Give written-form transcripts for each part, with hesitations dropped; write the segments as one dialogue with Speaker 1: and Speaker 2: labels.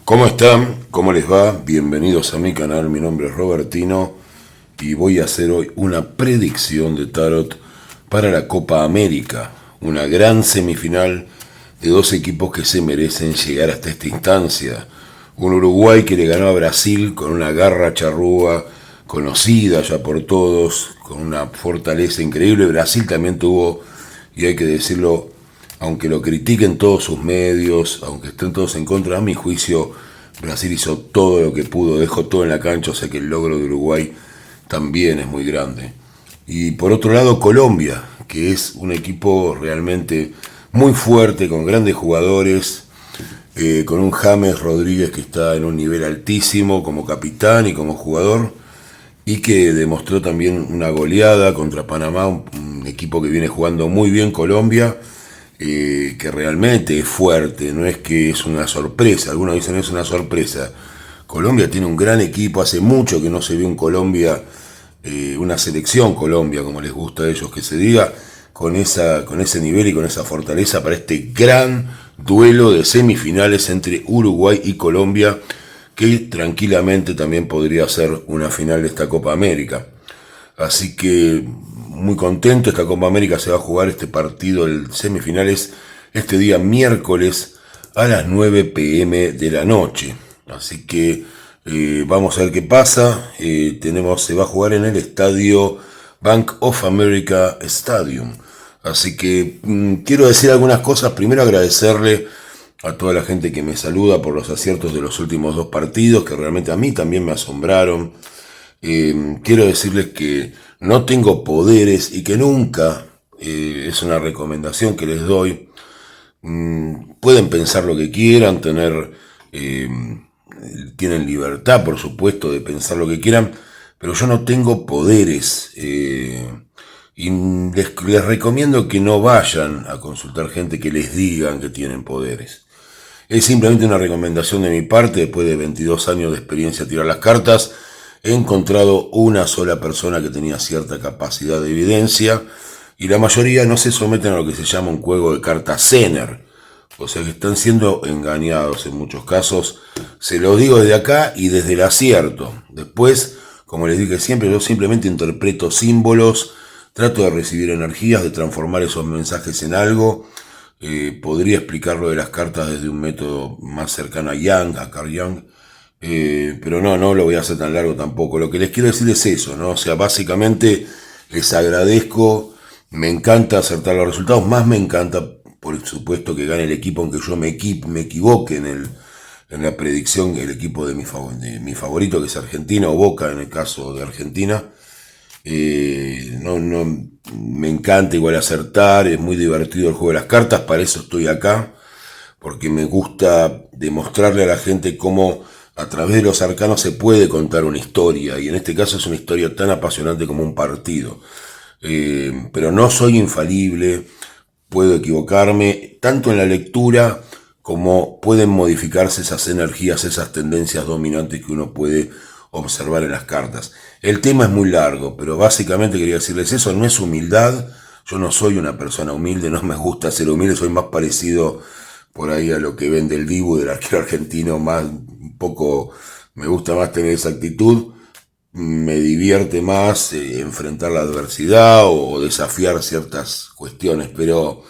Speaker 1: ¿Cómo están? ¿Cómo les va? Bienvenidos a mi canal, mi nombre es Robertino y voy a hacer hoy una predicción de tarot para la Copa América, una gran semifinal de dos equipos que se merecen llegar hasta esta instancia. Un Uruguay que le ganó a Brasil con una garra charrúa conocida ya por todos, con una fortaleza increíble. Brasil también tuvo, y hay que decirlo, aunque lo critiquen todos sus medios, aunque estén todos en contra, a mi juicio, Brasil hizo todo lo que pudo, dejó todo en la cancha, o sea que el logro de Uruguay también es muy grande. Y por otro lado, Colombia, que es un equipo realmente muy fuerte, con grandes jugadores, con un James Rodríguez que está en un nivel altísimo como capitán y como jugador, y que demostró también una goleada contra Panamá, un equipo que viene jugando muy bien Colombia, que realmente es fuerte, no es que es una sorpresa, algunos dicen es una sorpresa. Colombia tiene un gran equipo, hace mucho que no se ve un Colombia, una selección Colombia, como les gusta a ellos que se diga, con ese nivel y con esa fortaleza para este gran duelo de semifinales entre Uruguay y Colombia, que tranquilamente también podría ser una final de esta Copa América. Así que muy contento, esta Copa América se va a jugar este partido, el semifinales, este día miércoles a las 9 p.m. de la noche. Así que vamos a ver qué pasa. Se va a jugar en el estadio Bank of America Stadium. Así que quiero decir algunas cosas. Primero agradecerle a toda la gente que me saluda por los aciertos de los últimos dos partidos, que realmente a mí también me asombraron. Quiero decirles que no tengo poderes y que nunca, es una recomendación que les doy, pueden pensar lo que quieran, eh, tienen libertad por supuesto de pensar lo que quieran, pero yo no tengo poderes, y les recomiendo que no vayan a consultar gente que les digan que tienen poderes. Es simplemente una recomendación de mi parte. Después de 22 años de experiencia a tirar las cartas, he encontrado una sola persona que tenía cierta capacidad de evidencia y la mayoría no se someten a lo que se llama un juego de cartas Zener. O sea que están siendo engañados en muchos casos. Se los digo desde acá y desde el acierto. Después, como les dije siempre, yo simplemente interpreto símbolos, trato de recibir energías, de transformar esos mensajes en algo. Podría explicar lo de las cartas desde un método más cercano a Jung, a Carl Jung, pero no lo voy a hacer tan largo tampoco. Lo que les quiero decir es eso, ¿no? O sea, básicamente les agradezco, me encanta acertar los resultados, más me encanta, por supuesto, que gane el equipo, aunque yo me equivoque en la predicción, el equipo de mi favorito, que es Argentina, o Boca en el caso de Argentina. No, me encanta igual acertar, es muy divertido el juego de las cartas, para eso estoy acá, porque me gusta demostrarle a la gente cómo a través de los arcanos se puede contar una historia, y en este caso es una historia tan apasionante como un partido. Pero no soy infalible, puedo equivocarme, tanto en la lectura como pueden modificarse esas energías, esas tendencias dominantes que uno puede observar en las cartas. El tema es muy largo, pero básicamente quería decirles eso, no es humildad, yo no soy una persona humilde, no me gusta ser humilde, soy más parecido por ahí a lo que ven del Dibu, del arquero argentino, más un poco, me gusta más tener esa actitud, me divierte más enfrentar la adversidad o desafiar ciertas cuestiones, pero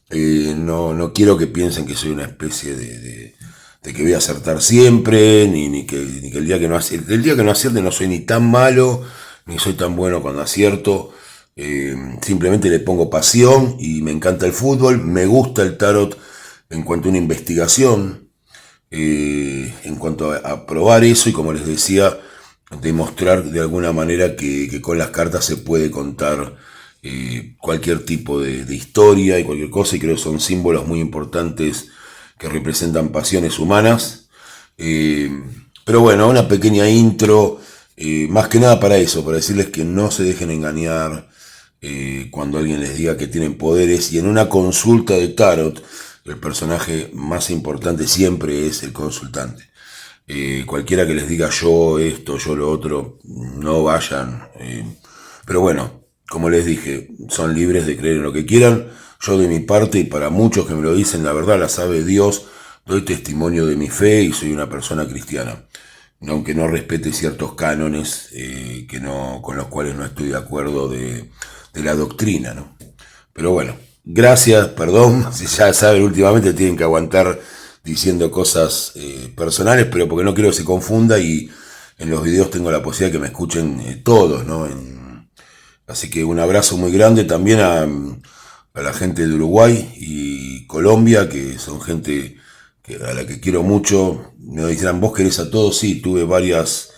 Speaker 1: no quiero que piensen que soy una especie de que voy a acertar siempre, ni que el día que no acierte, no soy ni tan malo, ni soy tan bueno cuando acierto. Simplemente le pongo pasión y me encanta el fútbol, me gusta el tarot en cuanto a una investigación, en cuanto a probar eso y, como les decía, demostrar de alguna manera que con las cartas se puede contar cualquier tipo de historia y cualquier cosa, y creo que son símbolos muy importantes que representan pasiones humanas. Pero bueno, una pequeña intro, más que nada para eso, para decirles que no se dejen engañar cuando alguien les diga que tienen poderes, y en una consulta de tarot el personaje más importante siempre es el consultante. Cualquiera que les diga yo esto, yo lo otro, no vayan. Pero bueno, como les dije, son libres de creer en lo que quieran. Yo de mi parte, y para muchos que me lo dicen, la verdad la sabe Dios, doy testimonio de mi fe y soy una persona cristiana, aunque no respete ciertos cánones con los cuales no estoy de acuerdo de la doctrina, ¿no? Pero bueno, gracias, perdón, si ya saben, últimamente tienen que aguantar diciendo cosas personales, pero porque no quiero que se confunda y en los videos tengo la posibilidad de que me escuchen todos, ¿no? Así que un abrazo muy grande también a la gente de Uruguay y Colombia, que son gente a la que quiero mucho. Me dirán, ¿vos querés a todos? Sí, tuve varias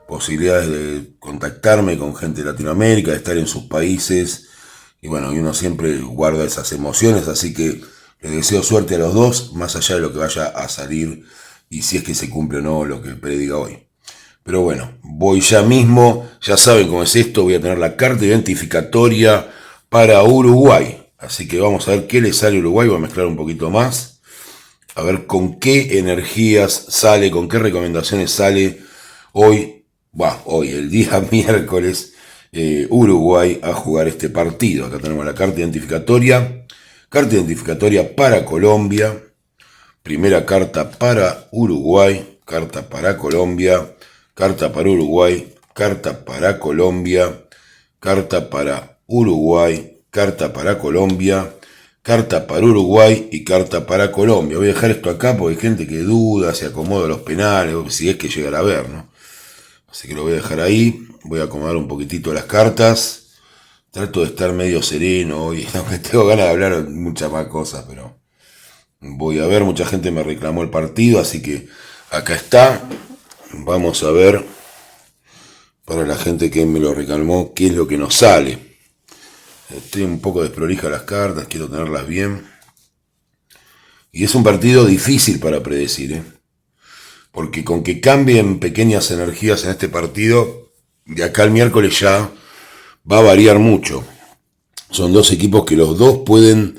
Speaker 1: posibilidades de contactarme con gente de Latinoamérica, de estar en sus países, y bueno, y uno siempre guarda esas emociones, así que les deseo suerte a los dos, más allá de lo que vaya a salir y si es que se cumple o no lo que prediga hoy. Pero bueno, voy ya mismo, ya saben cómo es esto, voy a tener la carta identificatoria para Uruguay. Así que vamos a ver qué le sale a Uruguay, voy a mezclar un poquito más, a ver con qué energías sale, con qué recomendaciones sale hoy, el día miércoles, Uruguay a jugar este partido. Acá tenemos la carta identificatoria para Colombia, primera carta para Uruguay, carta para Colombia, carta para Uruguay, carta para Colombia, carta para Uruguay, carta para Colombia, carta para Uruguay y carta para Colombia. Voy a dejar esto acá porque hay gente que duda, se acomoda los penales, si es que llegará a ver, ¿no? Así que lo voy a dejar ahí, voy a acomodar un poquitito las cartas. Trato de estar medio sereno hoy, aunque tengo ganas de hablar muchas más cosas, pero voy a ver, mucha gente me reclamó el partido, así que acá está. Vamos a ver, para la gente que me lo reclamó, qué es lo que nos sale. Estoy un poco desprolija las cartas, quiero tenerlas bien. Y es un partido difícil para predecir, porque con que cambien pequeñas energías en este partido, de acá al miércoles ya va a variar mucho. Son dos equipos que los dos pueden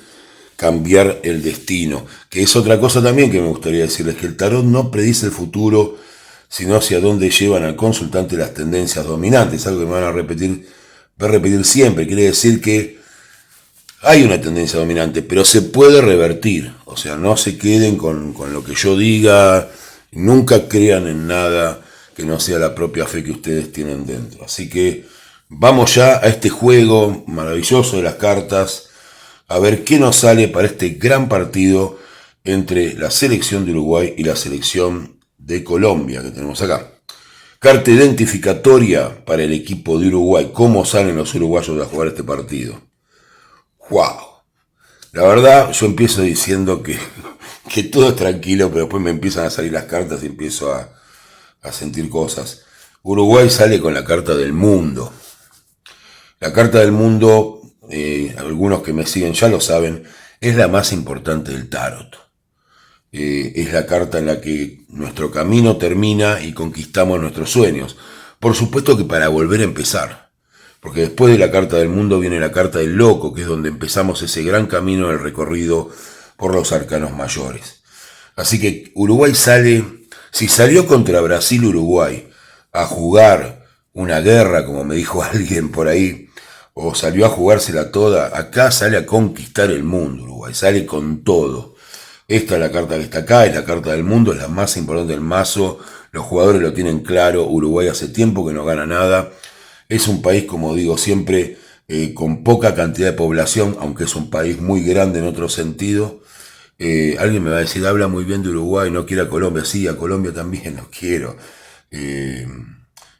Speaker 1: cambiar el destino, que es otra cosa también que me gustaría decirles, que el tarot no predice el futuro, sino hacia dónde llevan al consultante las tendencias dominantes, algo que me van a repetir siempre. Quiere decir que hay una tendencia dominante, pero se puede revertir, o sea, no se queden con lo que yo diga, nunca crean en nada que no sea la propia fe que ustedes tienen dentro. Así que vamos ya a este juego maravilloso de las cartas, a ver qué nos sale para este gran partido entre la selección de Uruguay y la selección de Colombia que tenemos acá. Carta identificatoria para el equipo de Uruguay. ¿Cómo salen los uruguayos a jugar este partido? ¡Wow! La verdad, yo empiezo diciendo que todo es tranquilo, pero después me empiezan a salir las cartas y empiezo a sentir cosas. Uruguay sale con la carta del mundo. La carta del mundo, algunos que me siguen ya lo saben, es la más importante del tarot. Es la carta en la que nuestro camino termina y conquistamos nuestros sueños. Por supuesto que para volver a empezar, porque después de la carta del mundo viene la carta del loco, que es donde empezamos ese gran camino del recorrido por los arcanos mayores. Así que Uruguay sale, si salió contra Brasil-Uruguay a jugar una guerra, como me dijo alguien por ahí, o salió a jugársela toda, acá sale a conquistar el mundo Uruguay, sale con todo. Esta es la carta que está acá, es la carta del mundo, es la más importante del mazo, los jugadores lo tienen claro, Uruguay hace tiempo que no gana nada, es un país, como digo siempre, con poca cantidad de población, aunque es un país muy grande en otro sentido. Alguien me va a decir, habla muy bien de Uruguay, no quiere a Colombia, sí, a Colombia también no quiero.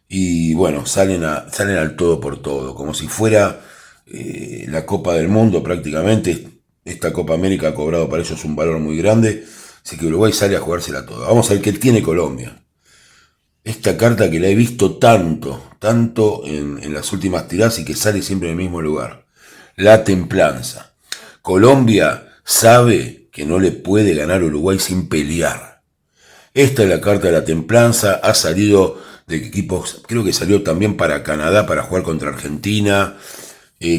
Speaker 1: Y bueno, salen al todo por todo, como si fuera la Copa del Mundo prácticamente. Esta Copa América ha cobrado para ellos un valor muy grande, así que Uruguay sale a jugársela toda. Vamos a ver qué tiene Colombia. Esta carta que la he visto tanto en las últimas tiradas y que sale siempre en el mismo lugar. La templanza. Colombia sabe que no le puede ganar a Uruguay sin pelear. Esta es la carta de la templanza, ha salido de equipos, creo que salió también para Canadá para jugar contra Argentina.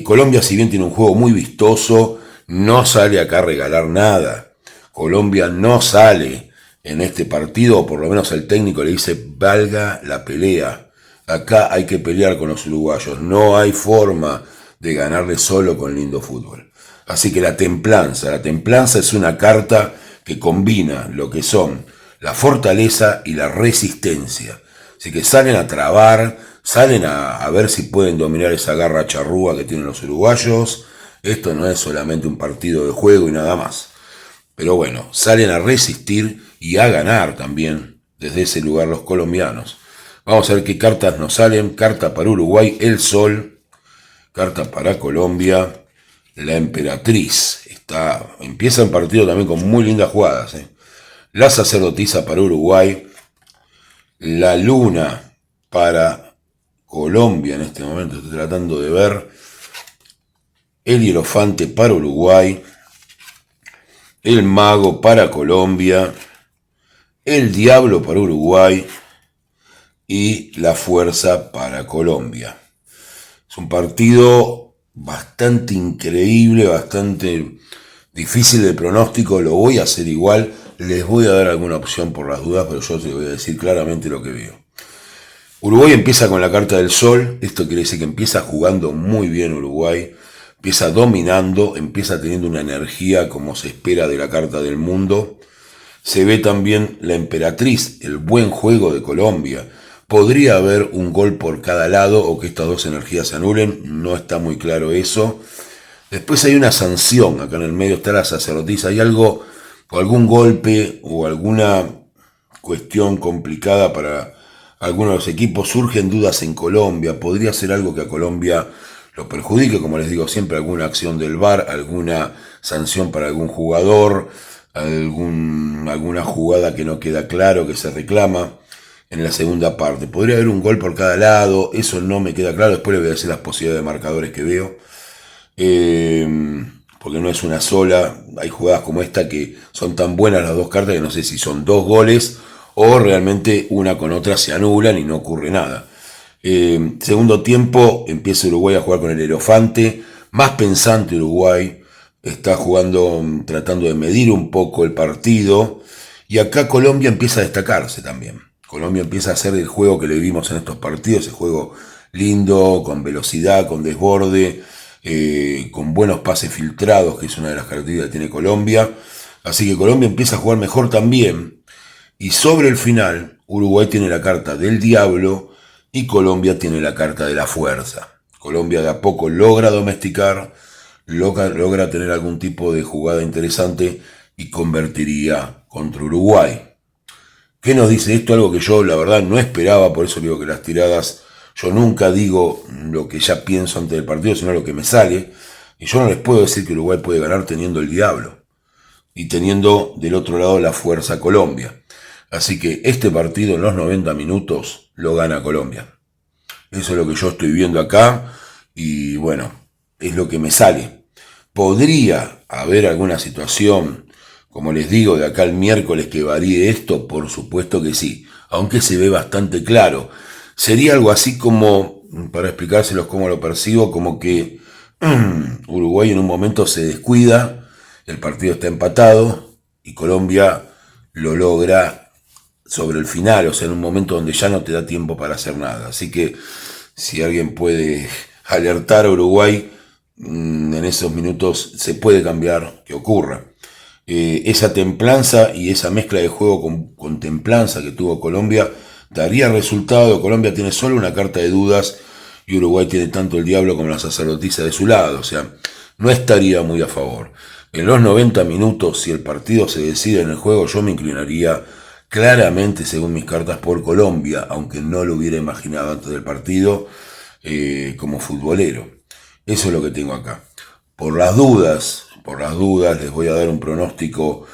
Speaker 1: Colombia, si bien tiene un juego muy vistoso, no sale acá a regalar nada. Colombia no sale en este partido, o por lo menos el técnico le dice, valga la pelea. Acá hay que pelear con los uruguayos, no hay forma de ganarle solo con lindo fútbol. Así que la templanza es una carta que combina lo que son la fortaleza y la resistencia. Así que salen a trabar, salen a ver si pueden dominar esa garra charrúa que tienen los uruguayos. Esto no es solamente un partido de juego y nada más. Pero bueno, salen a resistir y a ganar también desde ese lugar los colombianos. Vamos a ver qué cartas nos salen. Carta para Uruguay, el Sol. Carta para Colombia, la Emperatriz. Empieza el partido también con muy lindas jugadas. La Sacerdotisa para Uruguay. La Luna para Colombia en este momento. Estoy tratando de ver. El Hierofante para Uruguay. El Mago para Colombia. El Diablo para Uruguay. Y la Fuerza para Colombia. Es un partido bastante increíble, bastante difícil de pronóstico. Lo voy a hacer igual. Les voy a dar alguna opción por las dudas, pero yo te voy a decir claramente lo que veo. Uruguay empieza con la carta del Sol. Esto quiere decir que empieza jugando muy bien Uruguay. Empieza dominando, empieza teniendo una energía como se espera de la carta del mundo. Se ve también la Emperatriz, el buen juego de Colombia. Podría haber un gol por cada lado o que estas dos energías se anulen, no está muy claro eso. Después hay una sanción, acá en el medio está la Sacerdotisa, hay algo, o algún golpe o alguna cuestión complicada para algunos de los equipos. Surgen dudas en Colombia, podría ser algo que a Colombia lo perjudique, como les digo siempre, alguna acción del VAR, alguna sanción para algún jugador, alguna jugada que no queda claro, que se reclama en la segunda parte. Podría haber un gol por cada lado, eso no me queda claro. Después les voy a decir las posibilidades de marcadores que veo. Porque no es una sola. Hay jugadas como esta que son tan buenas las dos cartas que no sé si son dos goles o realmente una con otra se anulan y no ocurre nada. Segundo tiempo, empieza Uruguay a jugar con el Hierofante. Más pensante Uruguay. Está jugando, tratando de medir un poco el partido. Y acá Colombia empieza a destacarse también. Colombia empieza a hacer el juego que le vimos en estos partidos, ese juego lindo, con velocidad, con desborde, con buenos pases filtrados, que es una de las características que tiene Colombia. Así que Colombia empieza a jugar mejor también. Y sobre el final, Uruguay tiene la carta del Diablo y Colombia tiene la carta de la Fuerza. Colombia de a poco logra domesticar, logra tener algún tipo de jugada interesante y convertiría contra Uruguay. ¿Qué nos dice esto? Algo que yo la verdad no esperaba, por eso digo que las tiradas, yo nunca digo lo que ya pienso antes del partido, sino lo que me sale. Y yo no les puedo decir que Uruguay puede ganar teniendo el Diablo y teniendo del otro lado la Fuerza Colombia. Así que este partido en los 90 minutos lo gana Colombia. Eso es lo que yo estoy viendo acá y bueno, es lo que me sale. ¿Podría haber alguna situación, como les digo, de acá al miércoles que varíe esto? Por supuesto que sí, aunque se ve bastante claro. Sería algo así como, para explicárselos cómo lo percibo, como que Uruguay en un momento se descuida, el partido está empatado y Colombia lo logra sobre el final, o sea, en un momento donde ya no te da tiempo para hacer nada. Así que si alguien puede alertar a Uruguay, en esos minutos se puede cambiar, que ocurra. Esa templanza y esa mezcla de juego con templanza que tuvo Colombia daría resultado. Colombia tiene solo una carta de dudas y Uruguay tiene tanto el Diablo como la Sacerdotisa de su lado, o sea, no estaría muy a favor. En los 90 minutos, si el partido se decide en el juego, yo me inclinaría claramente, según mis cartas, por Colombia, aunque no lo hubiera imaginado antes del partido, como futbolero. Eso es lo que tengo acá. Por las dudas, les voy a dar un pronóstico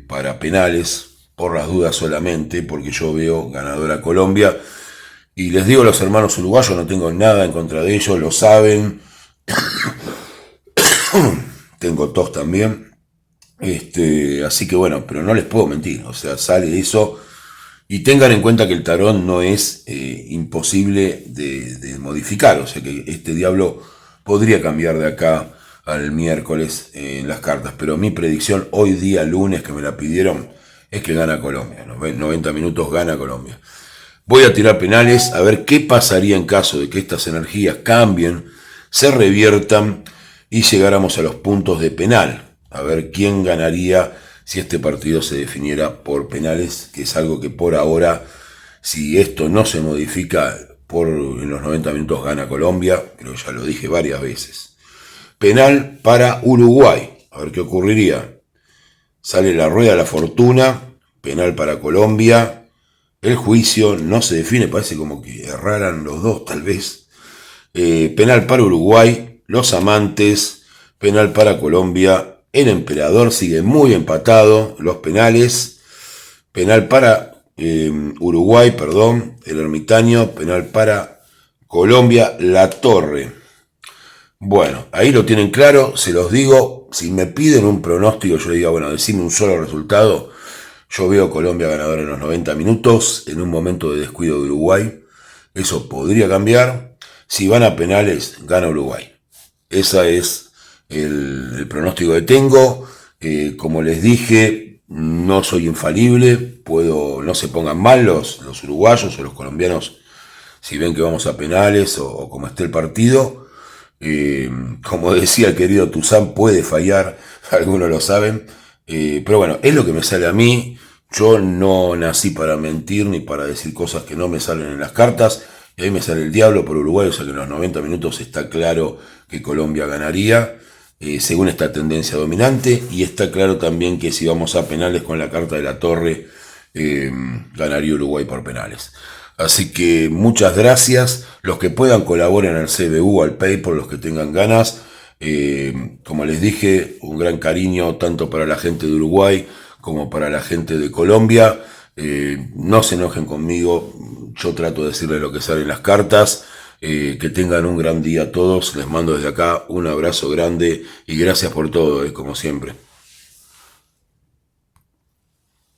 Speaker 1: para penales, por las dudas solamente, porque yo veo ganadora Colombia. Y les digo a los hermanos uruguayos, no tengo nada en contra de ellos, lo saben. Tengo tos también. Así que bueno, pero no les puedo mentir, o sea, sale eso. Y tengan en cuenta que el tarot no es imposible de modificar, o sea que este Diablo podría cambiar de acá al miércoles en las cartas, pero mi predicción hoy día lunes, que me la pidieron, es que gana Colombia. 90 minutos gana Colombia. Voy a tirar penales a ver qué pasaría en caso de que estas energías cambien, se reviertan y llegáramos a los puntos de penal. A ver quién ganaría si este partido se definiera por penales, que es algo que por ahora, si esto no se modifica, en los 90 minutos gana Colombia, creo que ya lo dije varias veces. Penal para Uruguay, a ver qué ocurriría. Sale la rueda de la fortuna, penal para Colombia, el juicio no se define, parece como que erraran los dos tal vez. Penal para Uruguay, los amantes, penal para Colombia, el emperador sigue muy empatado, los penales, penal para Uruguay, perdón, el ermitaño, penal para Colombia, la torre. Bueno, ahí lo tienen claro, se los digo, si me piden un pronóstico, yo le digo, bueno, decime un solo resultado, yo veo Colombia ganadora en los 90 minutos, en un momento de descuido de Uruguay, eso podría cambiar, si van a penales, gana Uruguay. Ese es el pronóstico que tengo, como les dije, no soy infalible, no se pongan mal los uruguayos o los colombianos, si ven que vamos a penales o como esté el partido. Como decía el querido Tuzán, puede fallar, algunos lo saben, pero bueno, es lo que me sale a mí. Yo no nací para mentir ni para decir cosas que no me salen en las cartas, y ahí me sale el diablo por Uruguay, o sea que en los 90 minutos está claro que Colombia ganaría, según esta tendencia dominante, y está claro también que si vamos a penales con la carta de la torre, ganaría Uruguay por penales. Así que muchas gracias. Los que puedan colaboren al CBU, al PayPal, los que tengan ganas. Como les dije, un gran cariño tanto para la gente de Uruguay como para la gente de Colombia. No se enojen conmigo, yo trato de decirles lo que sale en las cartas. Que tengan un gran día todos. Les mando desde acá un abrazo grande y gracias por todo, como siempre.